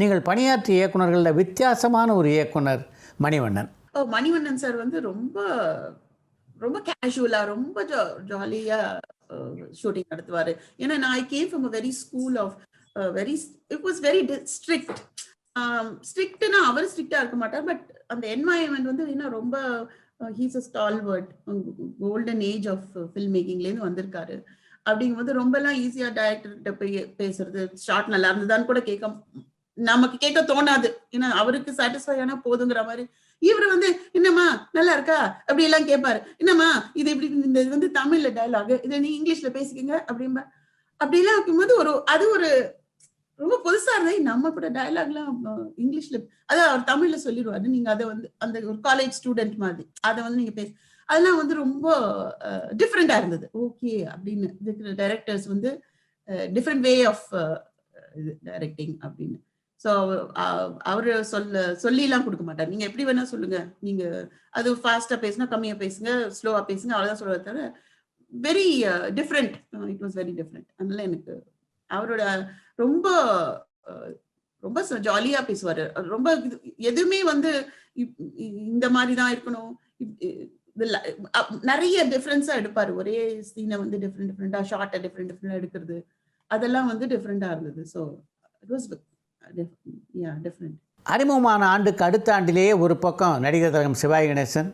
நீங்கள் பணியாற்றிய இயக்குனர்களில் வித்தியாசமான ஒரு இயக்குனர் மணிவண்ணன். மணிவண்ணன் சார் வந்து ரொம்ப ரொம்ப கேஷுவலா ரொம்ப ஜாலியா ஷூட்டிங் நடத்துவாரு. ஏன்னா நான் I came from a very school of very it was very strict. ஸ்ட்ரிக்ட்னா அவர் ஸ்ட்ரிக்டா இருக்க மாட்டார், பட் அந்த என்வாயன்மெண்ட் வந்து இன்னும் ரொம்ப he's a stalwart, golden age of film மேக்கிங்லேருந்து வந்திருக்காரு. அப்படிங்கும்போது ரொம்ப எல்லாம் ஈஸியா டைரக்டர் கிட்ட போய் பேசுறது, ஷார்ட் நல்லா இருந்ததான்னு கூட நமக்கு கேட்க தோணாது. ஏன்னா அவருக்கு சாட்டிஸ்ஃபை ஆனா போதுங்கிற மாதிரி. இவரு வந்து என்னம்மா நல்லா இருக்கா அப்படி எல்லாம் கேட்பாரு. என்னம்மா இது இப்படி இந்த இது வந்து தமிழ்ல டயலாக், இதை நீ இங்கிலீஷ்ல பேசிக்கங்க அப்படின்பா. அப்படி எல்லாம் இருக்கும்போது அது ஒரு ரொம்ப புதுசா இருந்தது. நம்ம கூட டயலாக் எல்லாம் இங்கிலீஷ்ல, அதான் அவர் தமிழ்ல சொல்லிடுவாரு. நீங்க அதை வந்து அந்த ஒரு காலேஜ் ஸ்டூடெண்ட் மாதிரி அதை வந்து நீங்க அதெல்லாம் வந்து ரொம்ப டிஃப்ரெண்டா இருந்தது. ஓகே அப்படின்னு டைரக்டர்ஸ் வந்து டிஃப்ரெண்ட் வே ஆஃப் டைரக்டிங் அப்படின்னு. ஸோ அவரு சொல்லிலாம் கொடுக்க மாட்டார். நீங்க எப்படி வேணா சொல்லுங்க, நீங்க அது ஃபாஸ்டா பேசுனா கம்மியா பேசுங்க, ஸ்லோவா பேசுங்க, அவ்வளவுதான் சொல்லுவார் தவிர very different. It was very different. அதனால எனக்கு அவரோட ரொம்ப ரொம்ப ஜாலியா பேசுவாரு. ரொம்ப எதுவுமே வந்து இந்த மாதிரி தான் இருக்கணும், நிறைய டிஃபரன்ஸா எடுப்பாரு. ஒரே சீனை வந்து டிஃப்ரெண்டா ஷார்ட்டை டிஃப்ரெண்டா எடுக்கிறது, அதெல்லாம் வந்து டிஃப்ரெண்டா இருந்தது. So it was different. அறிமுகமான ஆண்டுக்கு அடுத்த ஆண்டிலேயே ஒரு பக்கம் நடிகர் திலகம் சிவாஜி கணேசன்,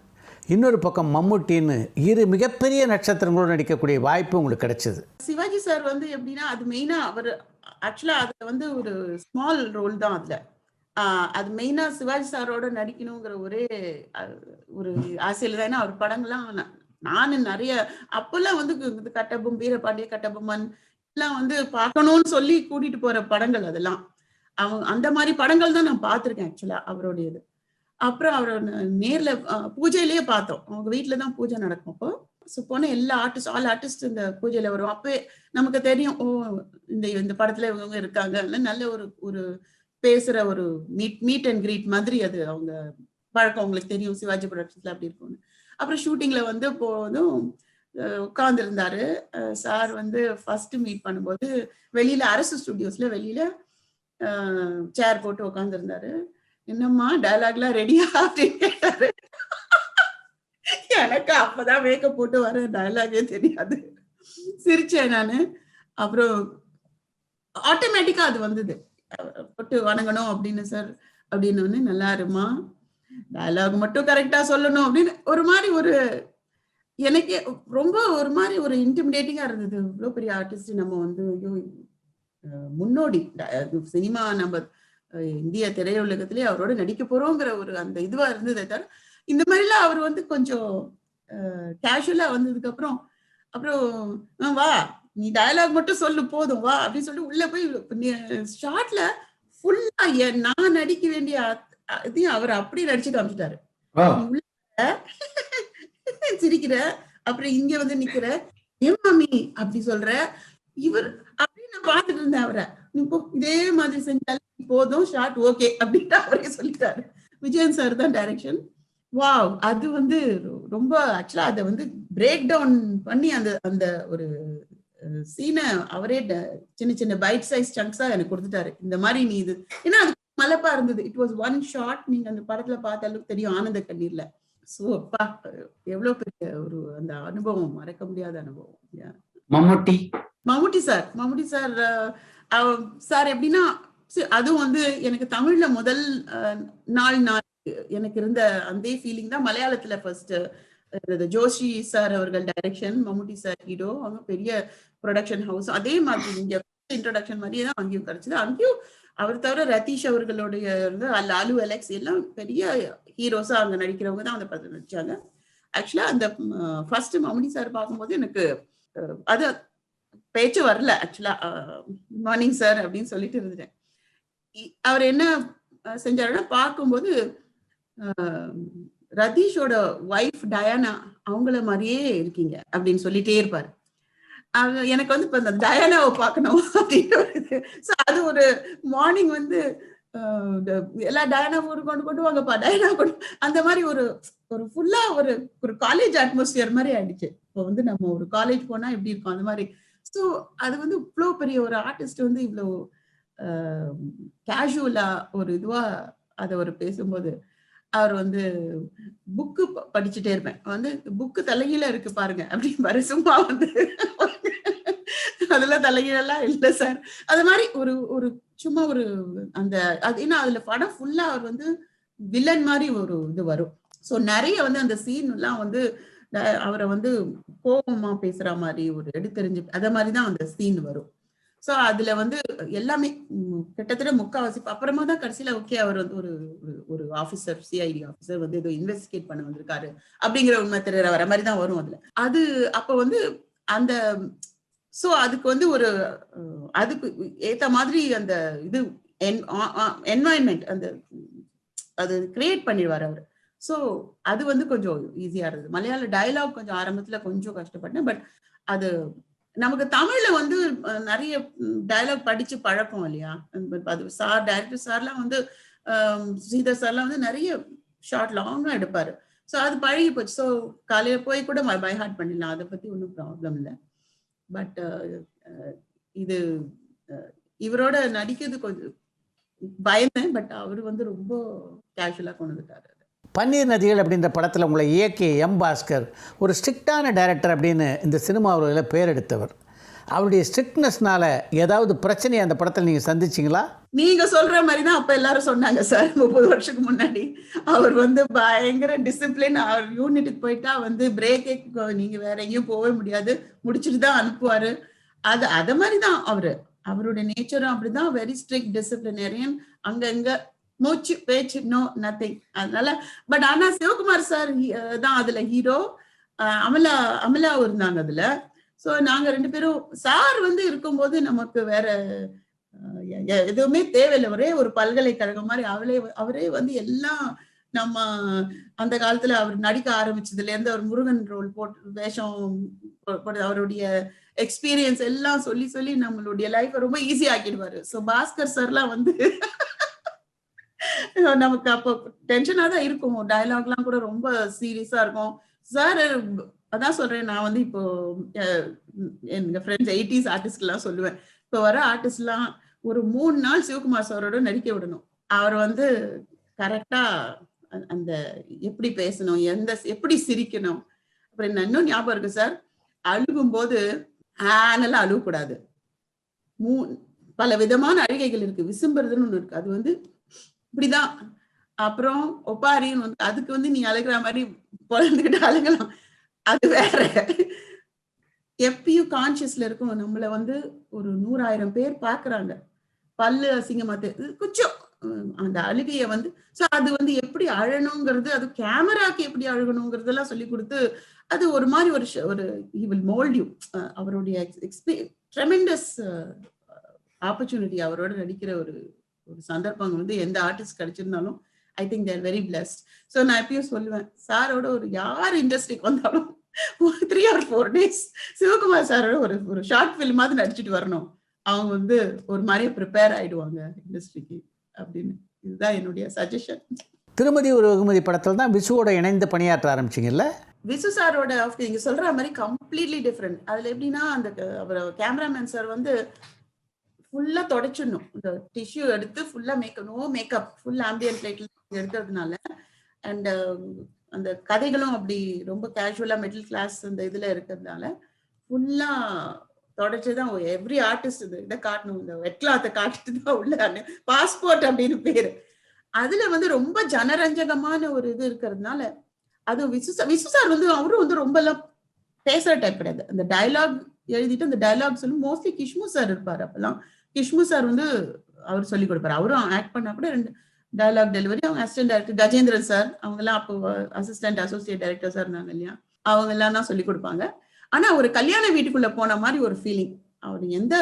இன்னொரு பக்கம் மம்முட்டின்னு இரு மிகப்பெரிய நட்சத்திரங்களோடு நடிக்கக்கூடிய வாய்ப்பு உங்களுக்கு கிடைச்சது. சிவாஜி சார் வந்து எப்படின்னா, அது மெயினா அவர் ஆக்சுவலா அதுல வந்து ஒரு ஸ்மால் ரோல் தான். அதுல அது மெயினா சிவாஜி சாரோட நடிக்கணுங்கிற ஒரே ஒரு ஆசையில தான். அவர் படங்கள்லாம் நானும் நிறைய அப்பெல்லாம் வந்து கட்டபொம்மன், வீரபாண்டிய கட்டபொம்மன் எல்லாம் வந்து பார்க்கணும்னு சொல்லி கூட்டிட்டு போற படங்கள் அதெல்லாம். அந்த மாதிரி படங்கள் தான் நான் பார்த்திருக்கேன் ஆக்சுவலா அவருடையது. அப்புறம் அவர் நேர்ல பூஜையிலேயே பார்த்தோம். அவங்க வீட்டுலதான் பூஜை நடக்கும். அப்போ போன எல்லா ஆல் ஆர்டிஸ்ட் இந்த பூஜையில வரும். அப்பவே நமக்கு தெரியும், ஓ இந்த படத்துல இவங்க இருக்காங்க. நல்ல ஒரு பேசுற ஒரு மீட் அண்ட் கிரீட் மாதிரி அது அவங்க பழக்கம். அவங்களுக்கு தெரியும் சிவாஜி ப்ரொடக்ஷன்ஸ்ல அப்படி இருக்கும்னு. அப்புறம் ஷூட்டிங்ல வந்து போதும் உட்கார்ந்து இருந்தாரு சார். வந்து ஃபர்ஸ்ட் மீட் பண்ணும்போது வெளியில அரசு ஸ்டுடியோஸ்ல வெளியில சேர் போட்டு உட்கார்ந்து இருந்தாரு. என்னம்மா டயலாக்லாம் ரெடியா அப்படின்னு கேட்டாரு. எனக்கு அப்பதான் மேக்கப் போட்டு வர டயலாகே தெரியாது. சிரிச்சேன் நானு. அப்புறம் ஆட்டோமேட்டிக்கா அது வந்தது, போட்டு வணங்கணும் அப்படின்னு. சார் அப்படின்னு நல்லா இருமா, டயலாக் மட்டும் கரெக்டா சொல்லணும் அப்படின்னு ஒரு மாதிரி ஒரு எனக்கு ரொம்ப ஒரு மாதிரி ஒரு இன்டிமிடேட்டிங்கா இருந்தது. இவ்வளவு பெரிய ஆர்டிஸ்ட் நம்ம வந்து முன்னோடி சினிமா, நம்ம இந்திய திரையுலகத்திலே அவரோட நடிக்க போறோங்கிற ஒரு அந்த இதுவா இருந்ததை தவிர இந்த மாதிரிலாம் அவர் வந்து கொஞ்சம் கேஷுவலா வந்ததுக்கு அப்புறம் வா நீ டயலாக் மட்டும் சொல்லு போதும் வா அப்படின்னு சொல்லி உள்ள போய் ஷார்ட்ல ஃபுல்லா நான் நடிக்க வேண்டிய இதையும் அவர் அப்படி நடிச்சு காமிச்சிட்டாரு. சிரிக்கிற, அப்புறம் இங்க வந்து நிக்கிற, ஏன் மாமி அப்படி சொல்ற, இவர் அப்படின்னு நான் பார்த்துட்டு இருந்தேன் அவரை. இதே மாதிரி செஞ்சாலும் போதும், ஷார்ட் ஓகே அப்படின்ட்டு அவரே சொல்லிட்டாரு. விஜயன் சார் தான் டைரக்ஷன். வாவ், அது வந்து ரொம்ப ஆக்சுவலா அதை வந்து பிரேக் டவுன் பண்ணி அந்த அந்த ஒரு சீனை அவரே சின்ன சின்ன பைட் சைஸ் சங்க்ஸா எனக்கு கொடுத்துட்டாரு. இந்த மாதிரி நீ இது, ஏன்னா அது மலப்பா இருந்தது. It was one shot. நீங்க அந்த படத்துல பார்த்தாலும் தெரியும், ஆனந்த கண்ணீர்ல. சோ அப்பா எவ்வளவு பெரிய ஒரு அந்த அனுபவம், மறக்க முடியாத அனுபவம். மம்முட்டி சார் சார் எப்படின்னா, அதுவும் வந்து எனக்கு தமிழ்ல முதல் நாள் எனக்கு இருந்த அந்த ஃபீலிங் தான் மலையாளத்துல ஃபர்ஸ்ட் ஜோஷி சார் அவர்கள் டைரக்ஷன், மம்முட்டி சார் ஹீரோ, அவங்க பெரிய ப்ரொடக்ஷன் ஹவுஸ். அதே மாதிரி இங்க இன்ட்ரோடக்ஷன் மாதிரியே தான் அங்கேயும் கிடைச்சது. அங்கேயும் அவர் தவிர ரதீஷ் அவர்களுடைய லாலு அலெக்ஸ் எல்லாம் பெரிய ஹீரோஸா அங்க நடிக்கிறவங்க தான் அந்த படத்துல நடிச்சாங்க. ஆக்சுவலா அந்த ஃபர்ஸ்ட் மம்முட்டி சார் பார்க்கும்போது எனக்கு அது பேச்சு வரல. ஆக்சுவலா மார்னிங் சார் அப்படின்னு சொல்லிட்டு இருந்துட்டேன். அவர் என்ன செஞ்சாருன்னா, பார்க்கும்போது ரதீஷோட ஒய்ஃப் டயானா அவங்கள மாதிரியே இருக்கீங்க அப்படின்னு சொல்லிட்டே இருப்பாரு. எனக்கு வந்து இப்ப இந்த டயானாவை பார்க்கணும் அப்படின்னு. அது ஒரு மார்னிங் வந்து எல்லா டயானா கொண்டு வாங்கப்பா, டயானா கொண்டு, அந்த மாதிரி ஒரு ஃபுல்லா ஒரு காலேஜ் அட்மாஸ்பியர் மாதிரி ஆயிடுச்சு. இப்போ வந்து நம்ம ஒரு காலேஜ் போனா எப்படி இருக்கும் அந்த மாதிரி. ஸோ அது வந்து இவ்வளவு பெரிய ஒரு ஆர்டிஸ்ட் வந்து இவ்வளவு கேஷுவலா ஒரு இதுவா அதை ஒரு பேசும்போது அவர் வந்து புக்கு படிச்சுட்டே இருப்பேன். வந்து புக்கு தலைகீழ இருக்கு பாருங்க அப்படின்னு சும்மா வந்து அதெல்லாம் தலைகீழெல்லாம் இல்லை சார். அது மாதிரி ஒரு ஒரு சும்மா ஒரு அந்த அது ஏன்னா அதுல படம் ஃபுல்லா அவர் வந்து வில்லன் மாதிரி ஒரு இது வரும். ஸோ நிறைய வந்து அந்த சீன் எல்லாம் வந்து அவரை வந்து கோபமா பேசுற மாதிரி ஒரு எடுத்தெறிஞ்சு அத மாதிரிதான் அந்த சீன் வரும். ஸோ அதுல வந்து எல்லாமே கிட்டத்தட்ட முக்காவாசி அப்புறமா தான் கடைசியில ஓகே அவர் வந்து ஒரு ஒரு ஆஃபீஸர், சிஐடி ஆஃபீஸர் வந்து ஏதோ இன்வெஸ்டிகேட் பண்ண வந்திருக்காரு அப்படிங்கிற உண்மை தெரியற வர மாதிரி தான் வரும் அதுல. அது அப்ப வந்து அந்த சோ அதுக்கு வந்து ஒரு அதுக்கு ஏத்த மாதிரி அந்த இது என்வாயன்மெண்ட் அந்த அது கிரியேட் பண்ணிடுவார் அவர். ஸோ அது வந்து கொஞ்சம் ஈஸியா இருந்தது. மலையாள டயலாக் கொஞ்சம் ஆரம்பத்துல கொஞ்சம் கஷ்டப்பட்டேன். பட் அது நமக்கு தமிழ்ல வந்து நிறைய டயலாக் படிச்சு பழக்கம் இல்லையா. அது சார் டைரக்டர் சார்லாம் வந்து ஸ்ரீதர் சார்லாம் வந்து நிறைய ஷார்ட் லாங்கா எடுப்பாரு. ஸோ அது பழகி போச்சு. ஸோ காலையில போய் கூட பை ஹார்ட் பண்ணிடலாம், அதை பத்தி ஒன்றும் ப்ராப்ளம் இல்லை. பட் இது இவரோட நடிக்கிறது கொஞ்சம் பயந்தேன். பட் அவர் வந்து ரொம்ப கேஷுவலா கொண்டு வந்துட்டாரு. பன்னீர் நதிகள் அப்படின்ற படத்தில் உங்களை இயக்கிய எம் பாஸ்கர் ஒரு ஸ்ட்ரிக்டான டைரக்டர் அப்படின்னு இந்த சினிமாவில் பேர் எடுத்தவர். அவருடைய ஸ்ட்ரிக்ட்னஸ்னால ஏதாவது பிரச்சனையை அந்த படத்தில் நீங்கள் சந்திச்சிங்களா? நீங்க சொல்ற மாதிரி தான் அப்ப எல்லாரும் சொன்னாங்க சார். 30 வருஷத்துக்கு முன்னாடி அவர் வந்து பயங்கர டிசிப்ளின். அவர் யூனிட்டுக்கு போயிட்டா வந்து பிரேக்கே நீங்க வேற எங்கேயும் போகவே முடியாது, முடிச்சுட்டு தான் அனுப்புவாரு. அது மாதிரிதான் அவருடைய நேச்சரும் அப்படிதான். Very strict disciplinarian. அங்க மூச்சு பேச்சு நோ நத்திங். அதனால பட் ஆனா சிவகுமார் சார் தான் அதுல ஹீரோ. அமலா இருந்தாங்க அதுல. சோ நாங்க 2 பேரும் சார் வந்து இருக்கும்போது நமக்கு வேற எதுவுமே தேவையில்லை. ஒரே ஒரு பல்கலைக்கழகம் மாதிரி அவரே வந்து எல்லாம் நம்ம அந்த காலத்துல அவர் நடிக்க ஆரம்பிச்சதுல இருந்து அவர் முருகன் ரோல் போட்டு வேஷம் அவருடைய எக்ஸ்பீரியன்ஸ் எல்லாம் சொல்லி சொல்லி நம்மளுடைய லைஃப் ரொம்ப ஈஸி ஆக்கிடுவாரு. சோ பாஸ்கர் சார்லாம் வந்து நமக்கு அப்போ டென்ஷனா தான் இருக்கும். டயலாக்லாம் கூட ரொம்ப சீரியஸா இருக்கும். சார் அதான் சொல்றேன், நான் வந்து இப்போ எங்க ஃப்ரெண்ட்ஸ் 80s ஆர்டிஸ்ட் எல்லாம் சொல்லுவேன், இப்போ வர ஆர்டிஸ்ட் எல்லாம் ஒரு 3 நாள் சிவகுமார் சாரோட நடிக்க விடணும். அவர் வந்து கரெக்டா அந்த எப்படி பேசணும், எப்படி சிரிக்கணும். அப்புறம் இன்னும் ஞாபகம் இருக்கு சார், அழுகும் போது ஆனெல்லாம் அழுகக்கூடாது. பல விதமான அழுகைகள் இருக்கு. விசும்புறதுன்னு ஒண்ணு இருக்கு, அது வந்து இப்படிதான். அப்புறம் ஒப்பாரின்னு வந்து அதுக்கு வந்து நீ அழுகிற மாதிரி பொழந்துக்கிட்டு அழுகலாம், அது வேற. எப்பயும் கான்சியஸ்ல இருக்கும். நம்மள வந்து ஒரு 100,000 பேர் பாக்குறாங்க, பல்லு அசிங்கமா கொஞ்சம் அந்த அழுகைய வந்து அது வந்து எப்படி அழணுங்கிறது, அது கேமராக்கு எப்படி அழுகணுங்கிறதெல்லாம் சொல்லி கொடுத்து அது ஒரு மாதிரி ஒரு he will mold you. அவருடைய ட்ரெமெண்டஸ் ஆப்பர்ச்சுனிட்டி. அவரோட நடிக்கிற ஒரு சந்தர்ப்பம் வந்து எந்த ஆர்டிஸ்ட் கிடைச்சிருந்தாலும் I think they're very blessed. So நான் எப்பயும் சொல்லுவேன், சாரோட ஒரு யார் இண்டஸ்ட்ரிக்கு வந்தாலும் 3 or 4 days சிவகுமார் சாரோட ஒரு ஷார்ட் ஃபிலிமாவது நடிச்சுட்டு வரணும். அவங்க வந்து ஒரு மாதிரியே ப்ரிப்பேர் ஆயிடுவாங்க இண்டஸ்ட்ரிக்கு அப்படின்னு. இதுதான் என்னுடைய சஜஷன். திருமதி ஒரு வெகுமதி படத்தில் தான் விசுவோட இணைந்து பணியாற்ற ஆரம்பிச்சிங்கல்ல? விசு சாரோட நீங்க சொல்ற மாதிரி கம்ப்ளீட்லி டிஃப்ரெண்ட். அதுல எப்படின்னா அந்த அவர் கேமராமேன் சார் வந்து ஃபுல்லா தொடச்சிடணும். இந்த டிஷ்யூ எடுத்து ஃபுல்லா மேக்கப் ஃபுல் ஆம்பியன்ட் லைட்ல எடுக்கிறதுனால. அண்ட் அந்த கதைகளும் அப்படி ரொம்ப கேஷுவலா மிடில் கிளாஸ் அந்த இதுல இருக்கிறதுனால ஃபுல்லா தொடச்சுதான் எவ்ரி ஆர்டிஸ்ட் இதை காட்டணும். இந்த வெட் கிளாத்தை காட்டிட்டு தான் உள்ள பாஸ்போர்ட் அப்படின்னு பேரு. அதுல வந்து ரொம்ப ஜனரஞ்சகமான ஒரு இது இருக்கிறதுனால அது விசு சார் வந்து அவரும் வந்து ரொம்ப எல்லாம் பேசுற டைப் கிடையாது. அந்த டயலாக் எழுதிட்டு அந்த டயலாக் சொல்லி மோஸ்ட்லி கிஷ்மு சார் இருப்பாரு. அப்பெல்லாம் கிஷ்மு சார் வந்து அவர் சொல்லி கொடுப்பாரு. அவரும் ஆக்ட் பண்ணா கூட 2 டயலாக் டெலிவரி. அவங்க அசிஸ்டன்ட் டைரக்டர் கஜேந்திரன் சார், அவங்க எல்லாம் அப்போ அசிஸ்டன்ட் அசோசியேட் டைரக்டர் சார் இருந்தாங்க இல்லையா, அவங்க எல்லாம் தான் சொல்லி கொடுப்பாங்க. ஆனா ஒரு கல்யாண வீட்டுக்குள்ள போன மாதிரி ஒரு ஃபீலிங். அவர் எந்த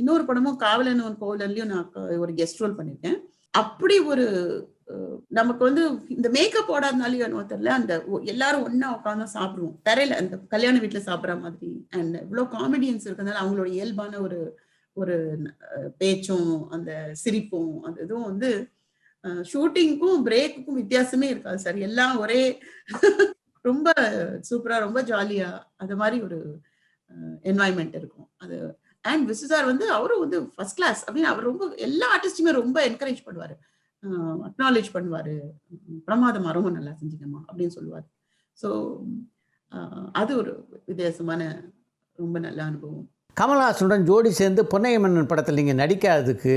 இன்னொரு படமும் காவலன் ஒரு கோவிலையும் நான் ஒரு கெஸ்ட் ரோல் பண்ணிருக்கேன். அப்படி ஒரு நமக்கு வந்து இந்த மேக்கப் போடாதனாலையும் தெரியல, அந்த எல்லாரும் ஒன்னா உட்காந்து சாப்பிடுவோம் தரையில, அந்த கல்யாண வீட்டுல சாப்பிட்ற மாதிரி. அண்ட் இவ்வளவு காமெடியன்ஸ் இருக்கிறதுனால அவங்களோட இயல்பான ஒரு பேச்சும் அந்த சிரிப்பும் அந்த இதுவும் வந்து ஷூட்டிங்க்கும் பிரேக்குக்கும் வித்தியாசமே இருக்காது சார். எல்லாம் ஒரே ரொம்ப சூப்பரா ரொம்ப ஜாலியா அது மாதிரி ஒரு என்வாயன்மெண்ட் இருக்கும். அது அண்ட் விசு சார் வந்து அவரும் வந்து ஃபர்ஸ்ட் கிளாஸ் அப்படின்னு அவர் ரொம்ப எல்லா ஆர்டிஸ்டுமே ரொம்ப என்கரேஜ் பண்ணுவாரு, அக்னாலேஜ் பண்ணுவாரு. பிரமாதமா, ரொம்ப நல்லா செஞ்சீங்கம்மா அப்படின்னு சொல்லுவாரு. ஸோ அது ஒரு வித்தியாசமான ரொம்ப நல்ல அனுபவம். கமல்ஹாசனுடன் ஜோடி சேர்ந்து பொன்னைய மன்னன் படத்தில் நீங்கள் நடிக்காததுக்கு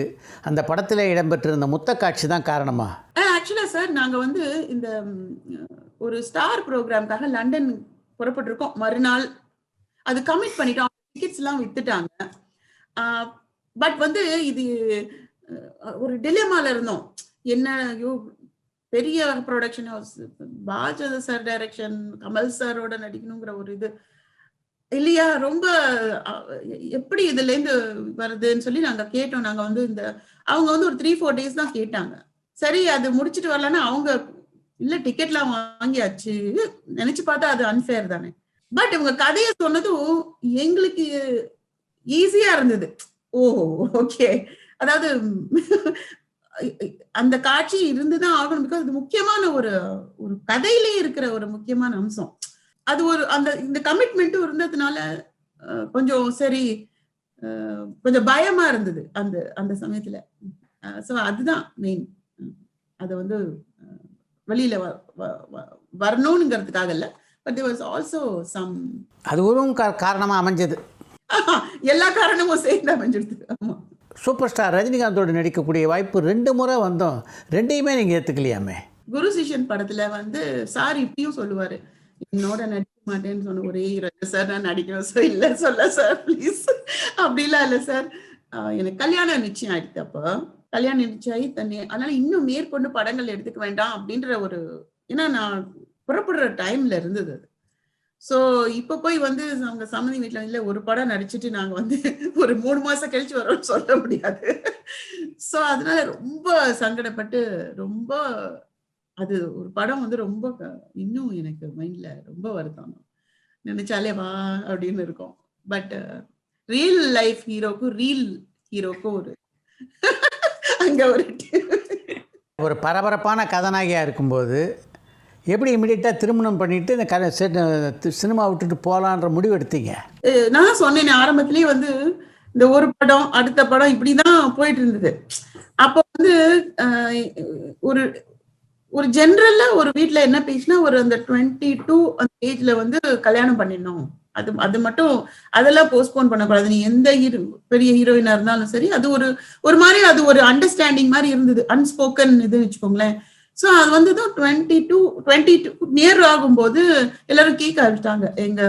அந்த படத்தில் இடம்பெற்றிருந்த முத்த காட்சி தான் காரணமா? ஆக்சுவலாக சார் நாங்கள் வந்து இந்த ஒரு ஸ்டார் ப்ரோக்ராம்காக லண்டன் புறப்பட்டிருக்கோம். மறுநாள் அது கமிட் பண்ணிட்டோம், டிக்கெட்ஸ்லாம் வித்துட்டாங்க. பட் வந்து இது ஒரு டிலேமால இருந்தோம். என்ன பெரிய ப்ரொடக்ஷன் ஹவுஸ், பாஜத சார் டைரக்ஷன், கமல் சாரோட நடிக்கணுங்கிற ஒரு இது இல்லையா, ரொம்ப எப்படி இதுல இருந்து வருதுன்னு சொல்லி நாங்க கேட்டோம். நாங்க வந்து அவங்க வந்து ஒரு 3-4 days தான் கேட்டாங்க. சரி அது முடிச்சுட்டு வரலன்னா அவங்க இல்ல டிக்கெட்லாம் வாங்கியாச்சு, நினைச்சு பார்த்தா அது அன்ஃபேர் தானே. பட் இவங்க கதையை சொன்னதும் எங்களுக்கு ஈஸியா இருந்தது. ஓஹோ ஓகே, அதாவது அந்த காட்சி இருந்துதான் ஆகணும். பிகாஸ் அது முக்கியமான ஒரு கதையிலே இருக்கிற ஒரு முக்கியமான அம்சம். அது ஒரு இந்த கமிட்மெண்ட்டும் இருந்ததுனால கொஞ்சம் சரி, கொஞ்சம் பயமா இருந்தது அந்த சமயத்துல. ஸோ அதுதான் மெயின். அது வந்து வெளியில வரணும்ங்கிறதுக்காக இல்ல, but there was also some, அது ஒரு காரணமாக அமைஞ்சது. எல்லா காரணமும் சேர்ந்து அமைஞ்சிடுது. ஆமா. சூப்பர் ஸ்டார் ரஜினிகாந்தோடு நடிக்கக்கூடிய வாய்ப்பு 2 முறை வந்தோம், 2யுமே நீங்கள் ஏற்றுக்கலையாமே. குரு சிஷ்யன் படத்துல வந்து சார் இப்பயும் சொல்லுவாரு, என்னோட நடிக்க மாட்டேன்னு சொன்ன ஒரே ஹீரோ சார், நான் நடிக்கணும் சார், இல்ல சொல்ல சார் ப்ளீஸ் அப்படிலாம் இல்ல சார். எனக்கு கல்யாணம் நிச்சயம் ஆயிடுச்சு. அப்போ கல்யாணம் நிச்சயம் ஆகி தண்ணி, அதனால இன்னும் மேற்கொண்டு படங்கள் எடுத்துக்க வேண்டாம் அப்படின்ற ஒரு, ஏன்னா நான் புறப்படுற டைம்ல இருந்தது அது. ஸோ இப்ப போய் வந்து அவங்க சம்மதி வீட்டுல இல்ல ஒரு படம் நடிச்சுட்டு நாங்க வந்து ஒரு 3 மாசம் கழிச்சு வரோம்னு சொல்ல முடியாது. ஸோ அதனால ரொம்ப சங்கடப்பட்டு, ரொம்ப அது ஒரு படம் வந்து ரொம்ப இன்னும் எனக்கு மைண்ட்ல ரொம்ப வருத்தம், நினைச்சாலே வா அப்படின்னு இருக்கும். பட் ரியல் லைஃப் ஹீரோக்கும் ஒரு அங்க ஒரு பரபரப்பான கதாநாயகியாக இருக்கும்போது எப்படி இமிடியட்டாக திருமணம் பண்ணிட்டு இந்த சினிமா விட்டுட்டு போகலான்ற முடிவு எடுத்தீங்க? நான் சொன்னேன் ஆரம்பத்திலேயே வந்து இந்த ஒரு படம் அடுத்த படம் இப்படிதான் போயிட்டு இருந்தது. அப்போ வந்து ஒரு ஒரு ஜென்ரல்ல ஒரு வீட்டுல என்ன பேசினா, ஒரு அந்த 22 அந்த ஏஜ்ல வந்து கல்யாணம் பண்ணிடணும், அது மட்டும் அதெல்லாம் போஸ்ட்போன் பண்ணக்கூடாது. நீ எந்த பெரிய ஹீரோயினா இருந்தாலும் சரி, அது ஒரு மாதிரி அது ஒரு அண்டர்ஸ்டாண்டிங் மாதிரி இருந்தது, அன்ஸ்போக்கன் இது வச்சுக்கோங்களேன். ஸோ அது வந்து தான் 22 நியர் ஆகும்போது எல்லாரும் கேட்க ஆரம்பிச்சிட்டாங்க. எங்க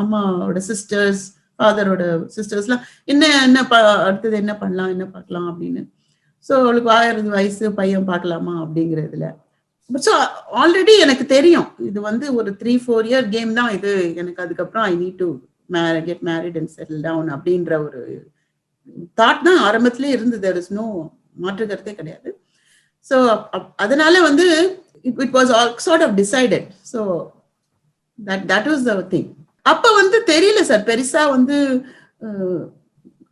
அம்மாவோட சிஸ்டர்ஸ், ஃபாதரோட சிஸ்டர்ஸ்லாம் என்ன அடுத்தது என்ன பார்க்கலாம் அப்படின்னு. ஸோ அவளுக்கு 1000 வயசு பையன் பார்க்கலாமா அப்படிங்கிறதுல. ஸோ ஆல்ரெடி எனக்கு தெரியும் இது வந்து ஒரு 3-4 year கேம் தான் இது எனக்கு. அதுக்கப்புறம் I need to get married and settle down அப்படின்ற ஒரு தாட் தான் ஆரம்பத்திலே இருந்தது. தேர் இஸ் நோ மாற்று கருத்தே கிடையாது. ஸோ அதனால வந்து it was all sort of decided. So that was the thing. அப்ப வந்து தெரியல சார் பெருசா வந்து,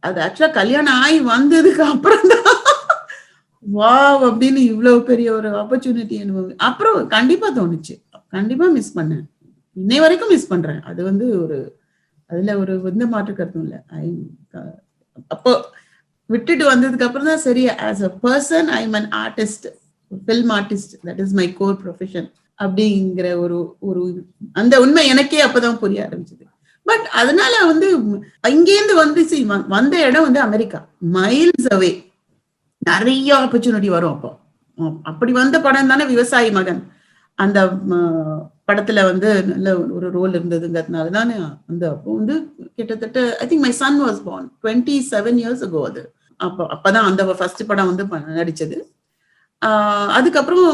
அது ஆக்சுவலா கல்யாணம் ஆகி வந்ததுக்கு அப்புறம் தான் வாவ் அப்படின்னு இவ்வளவு பெரிய ஒரு ஆப்பர்ச்சுனிட்டி அப்புறம் கண்டிப்பா தோணுச்சு, கண்டிப்பா மிஸ் பண்ணேன், இன்னை வரைக்கும் மிஸ் பண்றேன். அது வந்து அதுல ஒரு எந்த மாற்று கருத்தும் இல்லை. அப்போ விட்டுட்டு வந்ததுக்கு அப்புறம் தான் சரி, as a person I am an artist, film artist, that is my core profession அப்படிங்கிற ஒரு அந்த உண்மை எனக்கே அப்பதான் புரிய ஆரம்பிச்சது. பட் அதனால வந்து அங்கேருந்து வந்து வந்த இடம் வந்து அமெரிக்கா, மைல்ஸ் அவே, நிறைய ஆப்பர்ச்சுனிட்டி வரும். அப்போ அப்படி வந்த படம் தானே விவசாயி மகன். அந்த படத்துல வந்து நல்ல ஒரு ரோல் இருந்ததுங்கிறதுனால தானே அந்த அப்போ வந்து கிட்டத்தட்ட I think my son was born 27 years ago. அது அப்பதான் அந்த ஃபர்ஸ்ட் படம் வந்து நடிச்சது. அதுக்கப்புறம்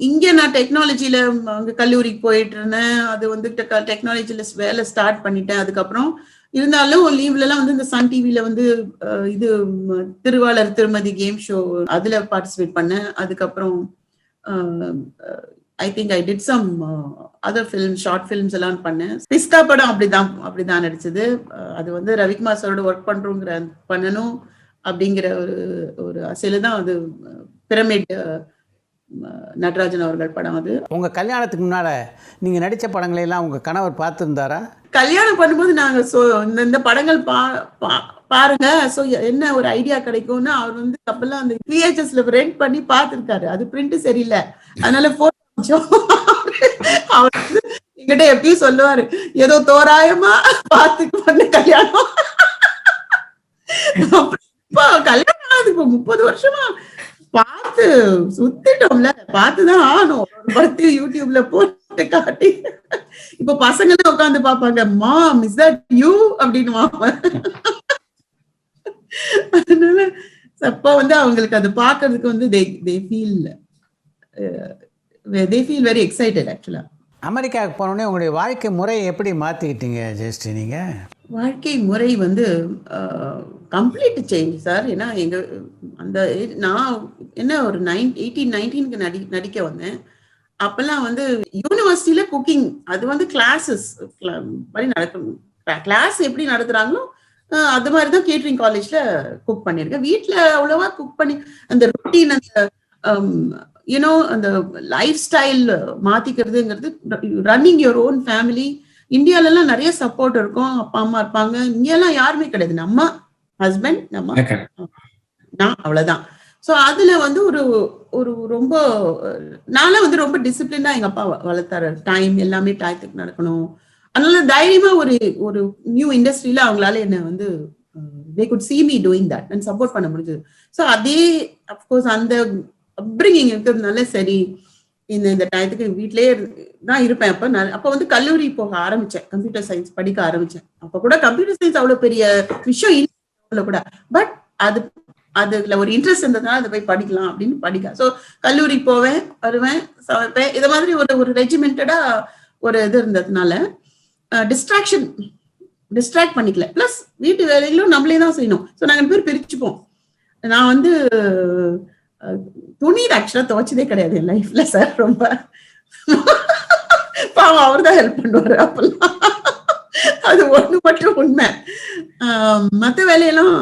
இங்க நான் டெக்னாலஜில அங்க கல்லூரிக்கு போயிட்டு இருந்தேன். அது வந்து டெக்னாலஜில வேலை ஸ்டார்ட் பண்ணிட்டேன். அதுக்கப்புறம் இருந்தாலும் லீவ்ல எல்லாம் வந்து இந்த சன் டிவில வந்து இது திருவாளர் திருமதி கேம் ஷோ அதுல பார்ட்டிசிபேட் பண்ணேன். அதுக்கப்புறம் I think I did some other film, short films எல்லாம் பண்ணேன். பிஸ்தா படம் அப்படிதான் நடிச்சது. அது வந்து ரவிக்குமார் சாரோட ஒர்க் பண்ணணும் அப்படிங்கிற ஒரு ஆசையில தான் அது பிரமிட் நடராஜன் அவர்கள் படம் அது. உங்கள் கல்யாணத்துக்கு முன்னால் நீங்கள் நடித்த படங்களையெல்லாம் உங்கள் கணவர் பார்த்துருந்தாரா? கல்யாணம் பண்ணும்போது நாங்க இந்த படங்கள் பாருங்க, ஸோ என்ன ஒரு ஐடியா கிடைக்கும்னு அவர் வந்து அப்பெல்லாம் அந்த VHSல ரெண்ட் பண்ணி பார்த்துருக்காரு. அது பிரிண்ட் சரியில்லை, அதனால போட்டோ அவர் வந்து என்கிட்ட எப்பயும் சொல்லுவாரு, ஏதோ தோராயமா பார்த்து பண்ண கல்யாணம். இப்போ கல்யாணம் ஆனதுக்கு 30 வருஷமா பார்த்து சுத்திட்டோம்ல, பார்த்துதான் ஆகணும். பத்தி யூடியூப்ல போட்டு காட்டி இப்ப பசங்களும் உட்காந்து பாப்பாங்க, மாம் இஸ் தட் யூ அப்படின்னு. அதனால அப்ப வந்து அவங்களுக்கு அது பாக்குறதுக்கு வந்து they feel very excited actually. அமெரிக்காவுக்கு போனோடனே உங்களுடைய வாழ்க்கை முறையை எப்படி மாற்றிக்கிட்டீங்க ஜெயஸ்ரீ நீங்கள்? வாழ்க்கை முறை வந்து கம்ப்ளீட் சேஞ்ச் சார். ஏன்னா அந்த நான் என்ன ஒரு 18-19 நடிக்க வந்தேன். அப்பெல்லாம் வந்து யூனிவர்சிட்டியில குக்கிங், அது வந்து கிளாஸஸ் மாதிரி நடக்கணும். கிளாஸ் எப்படி நடத்துறாங்களோ அது மாதிரிதான் கேட்டரிங் காலேஜ்ல குக் பண்ணிருக்கேன். வீட்டுல அவ்வளவா குக் பண்ணி அந்த ரொட்டீன், அந்த அந்த லைஃப் ஸ்டைல் மாத்திக்கிறதுங்கிறது, ரன்னிங் யுவர் ஓன் ஃபேமிலி. இந்தியால எல்லாம் நிறைய சப்போர்ட் இருக்கும், அப்பா அம்மா இருப்பாங்க. இங்கெல்லாம் யாருமே கிடையாது, நம்ம ஹஸ்பண்ட் நான் அவ்வளவுதான். சோ அதுல வந்து ஒரு ரொம்ப நாளை வந்து ரொம்ப டிசிப்ளினா எங்க அப்பா வளர்த்தாரு. டைம் எல்லாமே டயத்துக்கு நடக்கணும். அதனால தைரியமா ஒரு நியூ இண்டஸ்ட்ரியில அவங்களால என்ன வந்து they could see me doing that and support பண்ண முடிஞ்சது. சோ அதே அப்கோர்ஸ் அந்த அப்ரிங்கிங் இருக்கிறதுனால சரி, இந்த டயத்துக்கு வீட்லயே தான் இருப்பேன். அப்ப வந்து கல்லூரி போக ஆரம்பிச்சேன், கம்ப்யூட்டர் சயின்ஸ் படிக்க ஆரம்பிச்சேன். அப்ப கூட கம்ப்யூட்டர் சயின்ஸ் அவ்வளவு பெரிய விஷயம் இல்லை கூட, பட் அதுல ஒரு இன்ட்ரெஸ்ட் இருந்ததுனால அதை போய் படிக்கலாம் அப்படின்னு படிக்க. ஸோ கல்லூரி போவேன், வருவேன், சமைப்பேன். இதை மாதிரி ஒரு ரெஜிமெண்டடா ஒரு இது இருந்ததுனால டிஸ்ட்ராக்ட் பண்ணிக்கல. பிளஸ் வீட்டு வேலைகளும் நம்மளே தான் செய்யணும். ஸோ நாங்கள் பேர் பிரிச்சுப்போம். நான் வந்து துணி ஆக்சுவலா துவைச்சதே கிடையாது என் லைஃப்ல சார். ரொம்ப பாவம், அவர் தான் ஹெல்ப் பண்ணுவாரு அப்பெல்லாம். அது ஒண்ணு மட்டும் உண்மை. மற்ற வேலையெல்லாம்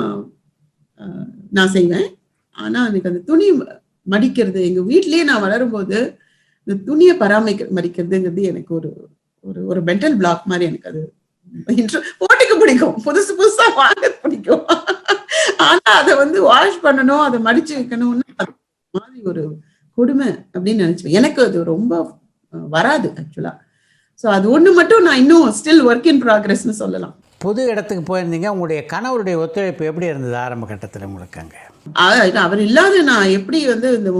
நான் செய்வேன். ஆனா எனக்கு அந்த துணி மடிக்கிறது, எங்க வீட்லயே நான் வளரும்போது இந்த துணியை மடிக்கிறதுங்கிறது எனக்கு ஒரு மென்டல் பிளாக் மாதிரி. எனக்கு அது போட்டுக்க பிடிக்கும், புதுசா வாங்க பிடிக்கும். ஆனா அதை வந்து வாஷ் பண்ணணும், அதை மடிச்சு வைக்கணும்னு மாதிரி ஒரு கொடுமை அப்படின்னு நினைச்சுவேன். எனக்கு அது ரொம்ப வராது ஆக்சுவலா. ஸோ அது ஒண்ணு மட்டும் நான் இன்னும் ஸ்டில் ஒர்க் இன் ப்ராக்ரஸ்னு சொல்லலாம். புது இடத்துக்கு போயிருந்தீங்க, உங்களுடைய கணவருடைய ஒத்துழைப்பு எப்படி இருந்தது ஆரம்ப கட்டத்தில் உங்களுக்கு அங்க? அவர் இல்லாத நான் எப்படி வந்து இந்த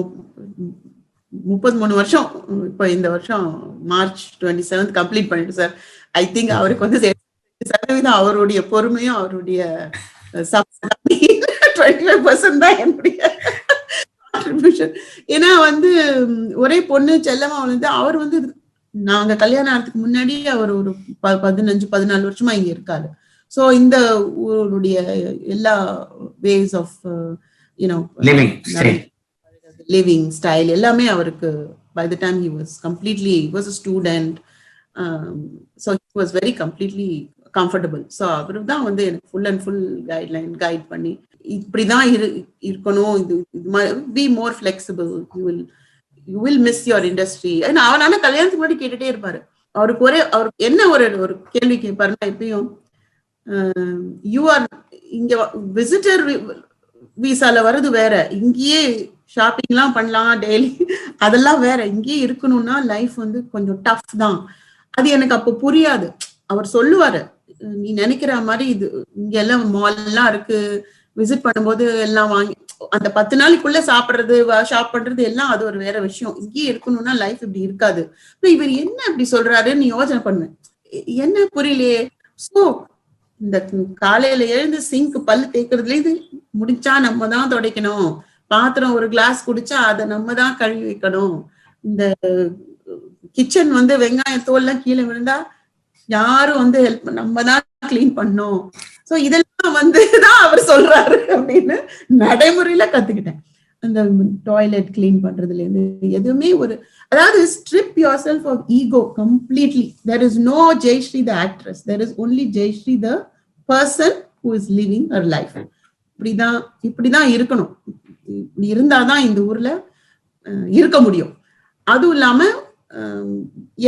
33 வருஷம், இப்போ இந்த வருஷம் March 27 கம்ப்ளீட் பண்ணிட்டு சார். ஐ திங்க் அவருக்கு வந்து 70% அவருடைய பொறுமையும் அவருடைய 25% தான் என்னுடைய கான்ட்ரிபியூஷன். ஏன்னா வந்து ஒரே பொண்ணு செல்லமா வந்து அவர் வந்து நாங்க கல்யாணம் ஆகிறதுக்கு முன்னாடி அவர் ஒரு 15-14 வருஷமா இங்க இருக்காரு. சோ இந்த ஊருடைய எல்லா வேஸ் ஆஃப் லிவிங் ஸ்டைல் எல்லாமே அவருக்கு by the time he was a student, so he was very completely comfortable. So அவரு தான் வந்து எனக்கு ஃபுல் அண்ட் ஃபுல் கைட் பண்ணி இப்படிதான் இருக்கணும், இது be more flexible, you will miss your industry. அவனால கல்யாணத்துக்கு முன்னாடி கேட்டுட்டே இருப்பாரு. அவருக்கு என்ன ஒரு கேள்வி கேட்பாருன்னா, எப்பயும் யூ ஆர் இங்க விசிட்டர் விசால வருது வேற, இங்கேயே ஷாப்பிங் எல்லாம் பண்ணலாம் டெய்லி, அதெல்லாம் வேற. இங்கேயே இருக்கணும்னா லைஃப் வந்து கொஞ்சம் டஃப் தான். அது எனக்கு அப்போ புரியாது. அவர் சொல்லுவாரு, நீ நினைக்கிற மாதிரி இது இங்க எல்லாம் மால் எல்லாம் இருக்கு, விசிட் பண்ணும்போது எல்லாம் வாங்கி அந்த 10 நாளைக்குள்ள சாப்பிடுறது ஷாப் பண்றது எல்லாம் அது ஒரு வேற விஷயம். இங்கேயே இருக்கணும்னா லைஃப் இப்படி இருக்காது. இவர் என்ன இப்படி சொல்றாருன்னு யோசனை பண்ணுவேன், என்ன புரியலையே. சோ இந்த காலையில எழுந்து சிங்க் பல்லு தேய்க்கிறதுல இது முடிச்சா நம்ம தான் துடைக்கணும், பாத்திரம் ஒரு கிளாஸ் குடிச்சா அதை நம்ம தான் கழுவி வைக்கணும், இந்த கிச்சன் வந்து வெங்காயம் தோல்லாம் கீழே விழுந்தா யாரும் வந்து ஹெல்ப் நம்ம தான் கிளீன் பண்ணணும். சோ இதெல்லாம் வந்துதான் அவர் சொல்றாரு அப்படின்னு நடைமுறையில கத்துக்கிட்டேன். அந்த டாய்லெட் கிளீன் பண்றதுல இருந்து எதுவுமே அதாவது strip yourself off ego completely. There is no Jayashree the actress, there is only Jayashree the person who is living her life. இப்படிதான் இருக்கணும். இப்படி இருந்தாதான் இந்த ஊர்ல இருக்க முடியும். அதுவும் இல்லாம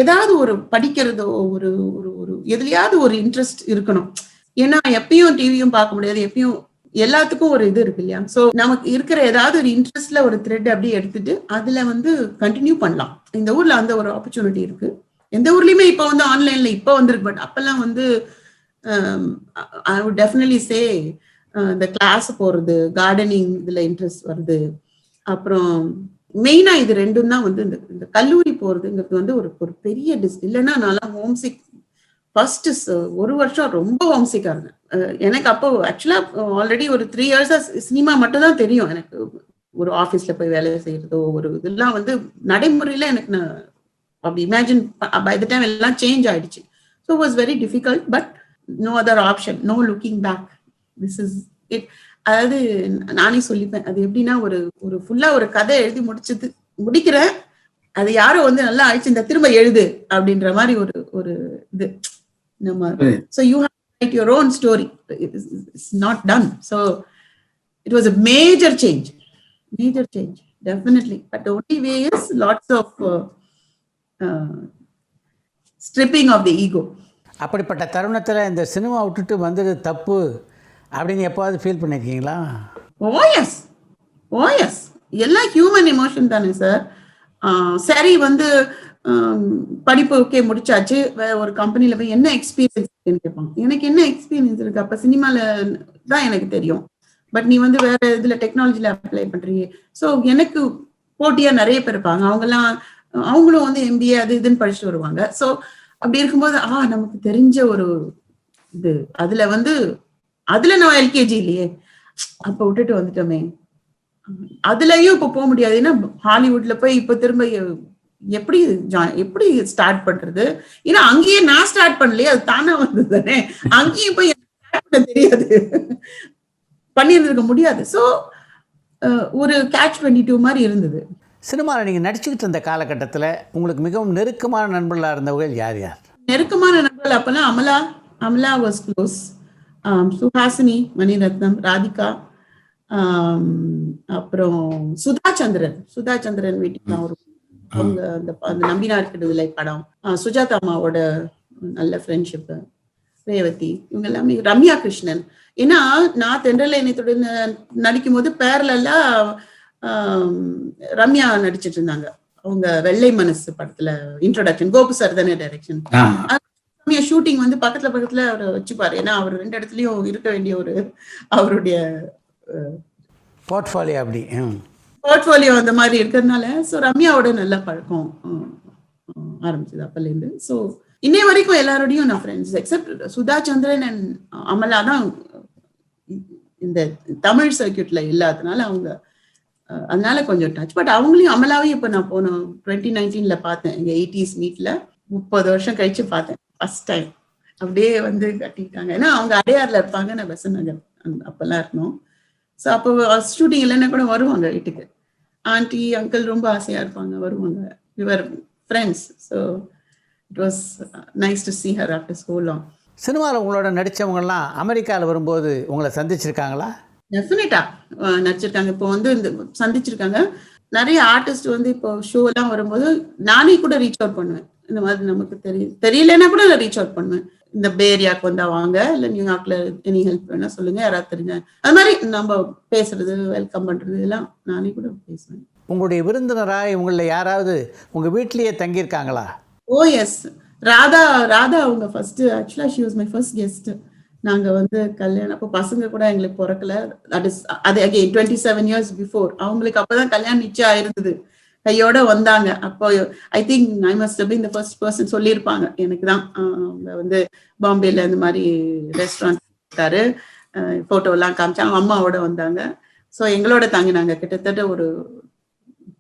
ஏதாவது ஒரு படிக்கிறதோ ஒரு ஒரு ஒரு எதுலயாவது ஒரு இன்ட்ரெஸ்ட் இருக்கணும். ஏன்னா எப்பயும் டிவியும் பார்க்க முடியாது, எப்பயும் எல்லாத்துக்கும் ஒரு இது இருக்கு இல்லையா? சோ நமக்கு இருக்கிற ஏதாவது ஒரு இன்ட்ரெஸ்ட்ல ஒரு த்ரெட் அப்படியே எடுத்துட்டு அதுல வந்து கண்டினியூ பண்ணலாம். இந்த ஊர்ல அந்த ஒரு ஆப்பர்ச்சுனிட்டி இருக்கு. எந்த ஊர்லயுமே இப்ப வந்து ஆன்லைன்ல இப்ப வந்திருக்கு. பட் அப்பெல்லாம் வந்து ஐ வுட் டெஃபினெட்லி சே இந்த கிளாஸ் போறது, கார்டனிங் இதுல இன்ட்ரெஸ்ட் வருது. அப்புறம் மெயினா இது ரெண்டும் தான் வந்து இந்த கல்லூரி போறதுங்கிறது வந்து ஒரு ஒரு பெரிய இல்லைன்னா நான் ஹோம்சிக் ஃபர்ஸ்ட் ஒரு வருஷம் ரொம்ப ஹோம்சிக்கா இருந்தேன். எனக்கு அப்போ ஆக்சுவலா ஆல்ரெடி ஒரு 3 இயர்ஸா சினிமா மட்டும் தான் தெரியும் எனக்கு. ஒரு ஆபீஸ்ல போய் வேலை செய்யறதோ ஒரு இதெல்லாம் வந்து நடைமுறையில எனக்கு நான் அப்படி இமேஜின் பை த டைம் எல்லாம் சேஞ்ச் ஆயிடுச்சு. So was very difficult but no other option, no looking back. This is it. அதாவது நானே சொல்லிப்பேன், அது எப்படின்னா ஒரு ஒரு ஃபுல்லா ஒரு கதை எழுதி முடிக்கிறேன், அது யாரும் வந்து நல்லா ஆயிடுச்சு இந்த திரும்ப எழுது அப்படின்ற மாதிரி ஒரு ஒரு இது நம்ம. So you have to write your own story. It's not done. So it was a major change, definitely. But the only way is lots of stripping of the ego. அப்படிப்பட்ட தருணத்தில் இந்த சினிமா விட்டுட்டு வந்தது தப்பு அப்படின்னு எப்போவாது ஃபீல் பண்ணியிருக்கீங்களா? ஓ S, எல்லாம் human emotion தானே சார். சரி வந்து படிப்பு ஓகே முடிச்சாச்சு, ஒரு கம்பெனில போய் என்ன எக்ஸ்பீரியன்ஸ் கேட்பாங்க. எனக்கு என்ன எக்ஸ்பீரியன்ஸ் இருக்கு? அப்ப சினிமால தான் எனக்கு தெரியும், பட் நீ வந்து வேற இதுல டெக்னாலஜில அப்ளை பண்றீங்க. ஸோ எனக்கு போட்டியா நிறைய பேர் இருப்பாங்க, அவங்களும் வந்து எம்பிஏ அது இதுன்னு படிச்சுட்டு வருவாங்க. ஸோ அப்படி இருக்கும்போது நமக்கு தெரிஞ்ச ஒரு இது அதுல நான் எல்கேஜி இல்லையே, அப்ப விட்டுட்டு வந்துட்டோமே, அதுலயும் இப்ப போக முடியாது. ஏன்னா ஹாலிவுட்ல போய் இப்ப திரும்ப எப்படி ஸ்டார்ட் பண்றது? ஏன்னா அங்கேயே நான் ஸ்டார்ட் பண்ணலையே, அது தானே வந்தது தானே. அங்கேயும் போய் தெரியாது, பண்ணியிருந்திருக்க முடியாது. ஸோ ஒரு catch 22 மாதிரி இருந்தது. சினிமாவில் நீங்கள் நடிச்சுக்கிட்டு இருந்த காலகட்டத்தில் உங்களுக்கு மிகவும் நெருக்கமான நண்பர்களாக இருந்தவர்கள் யார் யார்? நெருக்கமான நண்பர்கள் அப்பெல்லாம் அமலா வாஸ் க்ளோஸ், சுஹாசினி, மணிரத்னம், ராதிகா, அப்புறம் சுதா சந்திரன் வீட்டுக்கு தான் ஒரு அவங்க அந்த நம்பினா இருக்கிறதுல படம், சுஜாதா அம்மாவோட நல்ல ஃப்ரெண்ட்ஷிப், ரேவதி, இவங்க எல்லாமே, ரம்யா கிருஷ்ணன். ஏன்னா நான் தென்றல் இணையத்துடன் நடிக்கும் போது பேரலெல்லாம் ரம்யா நடிச்சிட்டு இருந்தாங்க. அவங்க வெள்ளை மனசு படத்துல இன்ட்ரோடக்ஷன், கோபு சார் தானே டைரக்ஷன். ரம்யா ஷூட்டிங் வந்து பக்கத்துல அவர் வச்சுப்பாரு. ஏன்னா அவர் 2 இடத்துலயும் இருக்க வேண்டிய ஒரு அவருடைய போர்ட்ஃபோலியோ அந்த மாதிரி இருக்கிறதுனால ஸோ ரம்யாவோட நல்ல பழக்கம் ஆரம்பிச்சது அப்பலேருந்து. ஸோ இன்னை வரைக்கும் எல்லாரோடையும் நான் friends, accept Sudha Chandran and Amala தான் இந்த தமிழ் சர்க்கியூட்ல இல்லாதனால அவங்க அதனால கொஞ்சம் டச். பட் அவங்களையும் அமலாவையும் இப்போ நான் போன 2019 பார்த்தேன், எங்க 80s மீட்ல 30 வருஷம் கழிச்சு பார்த்தேன் ஃபர்ஸ்ட் டைம். அப்படியே வந்து கட்டிட்டாங்க. ஏன்னா அவங்க அடையாறுல இருப்பாங்க, நான் பெசன் நகர் அப்பெல்லாம் இருக்கணும். ஸோ அப்போ ஷூட்டிங் இல்லைன்னா கூட வருவாங்க வீட்டுக்கு. ஆண்டி அங்கிள் ரொம்ப ஆசையா இருப்பாங்க, வருவாங்க. we were friends. So it was nice to see her after so long. சினிமாவில் உங்களோட நடித்தவங்கலாம் அமெரிக்காவில் வரும்போது உங்களை சந்திச்சிருக்காங்களா? டெஃபினட்டா நடிச்சிருக்காங்க. இப்போ வந்து இந்த சந்திச்சிருக்காங்க நிறைய ஆர்டிஸ்ட் வந்து இப்போ ஷோலாம் வரும்போது நானே கூட ரீச் அவுட் பண்ணுவேன். இந்த மாதிரி நமக்கு தெரியலன்னா கூட நான் ரீச் அவுட் பண்ணுவேன். இந்த பேரியாக்கு வந்தா வாங்க, இல்லை நியூயார்க்ல எனி ஹெல்ப் வேணா சொல்லுங்க, யாராவது தெரிஞ்ச அது மாதிரி நம்ம பேசுறது, வெல்கம் பண்றது எல்லாம் நானே கூட பேசுவேன். உங்களுடைய விருந்தினராக உங்களில் யாராவது உங்க வீட்டிலேயே தங்கியிருக்காங்களா? ஓ எஸ், ராதா அவங்க ஃபர்ஸ்ட், ஆக்சுவலா she was my first guest. நாங்க வந்து கல்யாணம் அப்போ பசங்க கூட எங்களுக்கு பிறக்கல. அது அகைன் 27 years பிஃபோர். அவங்களுக்கு அப்பதான் கல்யாணம் நிச்சயம் ஆயிருந்தது, கையோட வந்தாங்க. அப்போ ஐ think I must been the first person சொல்லியிருப்பாங்க எனக்கு தான். அவங்க வந்து பாம்பேல இந்த மாதிரி ரெஸ்டாரண்ட் இருக்காரு, போட்டோ எல்லாம் காமிச்சாங்க, அம்மாவோட வந்தாங்க. ஸோ எங்களோட தாங்கினாங்க. கிட்டத்தட்ட ஒரு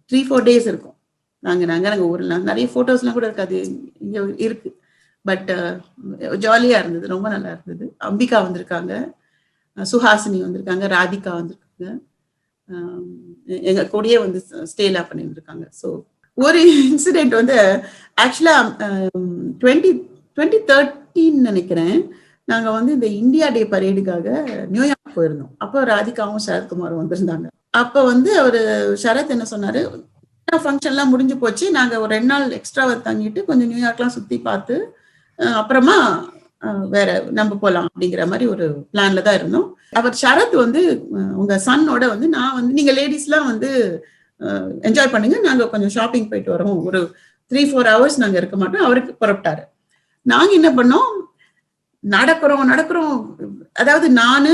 3-4 days இருக்கும் நாங்க ஊர்ல. நிறைய போட்டோஸ்லாம் கூட இருக்காது, இங்க இருக்கு. பட் ஜாலியா இருந்தது, ரொம்ப நல்லா இருந்தது. அம்பிகா வந்திருக்காங்க, சுஹாசினி வந்திருக்காங்க, ராதிகா வந்திருக்காங்க, எங்க கூடயே வந்து ஸ்டேலாம் பண்ணியிருக்காங்க. ஸோ ஒரு இன்சிடென்ட் வந்து ஆக்சுவலா 2013 நினைக்கிறேன், நாங்க வந்து இந்த இந்தியா டே பரேடுக்காக நியூயார்க் போயிருந்தோம். அப்போ ராதிகாவும் சரத்குமாரும் வந்திருந்தாங்க. அப்ப வந்து அவரு சரத் என்ன சொன்னாரு, ஃபங்க்ஷன்லாம் முடிஞ்சு போச்சு. நாங்க ஒரு 2 நாள் எக்ஸ்ட்ராவா தங்கிட்டு கொஞ்சம் நியூயார்க்லாம் சுத்தி பார்த்து அப்புறமா வேற நம்ம போலாம் அப்படிங்கிற மாதிரி ஒரு பிளான்ல தான் இருந்தோம். அவர் ஷரத் வந்து உங்க சன்னோட வந்து நான் வந்து நீங்க லேடிஸ்லாம் வந்து என்ஜாய் பண்ணுங்க, நாங்க கொஞ்சம் ஷாப்பிங் போயிட்டு வரோம், ஒரு 3-4 ஹவர்ஸ் நாங்க இருக்க மாட்டோம். அவருக்கு புறப்பட்டாரு. நாங்க என்ன பண்ணோம், நடக்கிறோம். அதாவது நானு,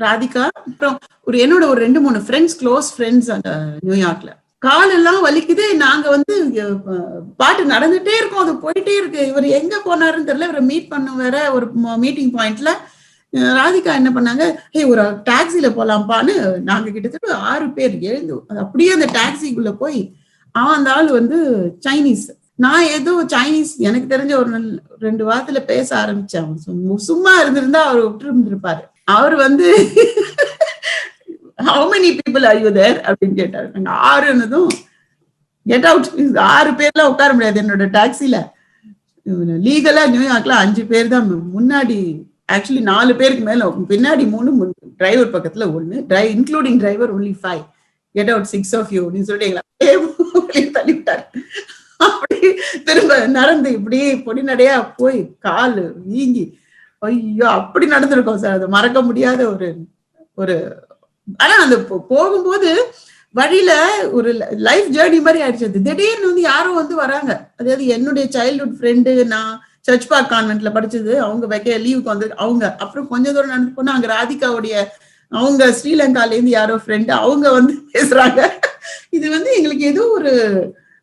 ராதிகா, அப்புறம் என்னோட ஒரு 2-3 ஃப்ரெண்ட்ஸ், க்ளோஸ் ஃப்ரெண்ட்ஸ் அங்க நியூயார்க்ல. காலெல்லாம் வலிக்குது. நாங்க வந்து பாட்டு நடந்துட்டே இருக்கோம், அது போயிட்டே இருக்கு. இவர் எங்க போனாருன்னு தெரியல. இவரை மீட் பண்ண வேற ஒரு மீட்டிங் பாயிண்ட்ல ராதிகா என்ன பண்ணாங்க, ஒரு டாக்ஸில போலாம்ப்பான்னு நாங்க கிட்டத்தட்ட 6 பேர் எழுந்து அப்படியே அந்த டாக்ஸிக்குள்ள போய் அந்த ஆள் வந்து சைனீஸ். நான் ஏதோ சைனீஸ் எனக்கு தெரிஞ்ச ஒரு 2 வாரத்துல பேச ஆரம்பிச்சேன். சும்மா இருந்திருந்தா அவர் விட்டு இருந்திருப்பாரு. அவர் வந்து how many people are you there அப்படின்னு கேட்டாரு. நாங்க 6ன்னதும் கெட் அவுட். 6 பேர்லாம் உட்கார முடியாது என்னோட டாக்ஸில. லீகலா நியூயார்க்ல 5 பேர் தான். முன்னாடி ஆக்சுவலி 4 பேருக்கு மேல, பின்னாடி 3, டிரைவர் பக்கத்துல 1, including driver only 5. Get out 6 of you நீ சொல்லிட்டீங்களா, தள்ளிவிட்டாரு. அப்படி திரும்ப நடந்து இப்படி பொடிநடையா போய் கால் வீங்கி ஐயோ அப்படி நடந்திருக்கோம் சார். அது மறக்க முடியாத ஒரு ஆனா அந்த போகும்போது வழியில ஒரு லைஃப் ஜேர்னி மாதிரி ஆயிடுச்சு. அது திடீர்னு வந்து யாரும் வந்து வராங்க. அதாவது என்னுடைய சைல்ட்ஹுட் ஃப்ரெண்டு, நான் சர்ச் பார்க் கான்வென்ட்ல படிச்சது, அவங்க லீவுக்கு வந்து அவங்க அப்புறம் கொஞ்ச தூரம் நடந்து போனா அங்க ராதிகாவுடைய அவங்க ஸ்ரீலங்கால இருந்து யாரோ ஃப்ரெண்டு, அவங்க வந்து பேசுறாங்க. இது வந்து எங்களுக்கு ஏதோ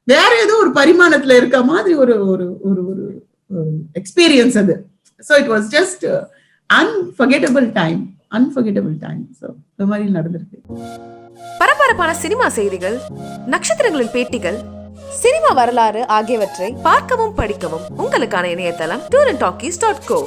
வேற ஏதோ ஒரு பரிமாணத்துல இருக்க மாதிரி ஒரு எக்ஸ்பீரியன்ஸ் அது. So it was just unforgettable time. So இந்த மாதிரி நடந்திருக்கு. பரபரப்பான சினிமா செய்திகள், நட்சத்திரங்களின் பேட்டிகள், சினிமா வரலாறு ஆகியவற்றை பார்க்கவும் படிக்கவும் உங்களுக்கான இணையதளம் tourantalkies.co.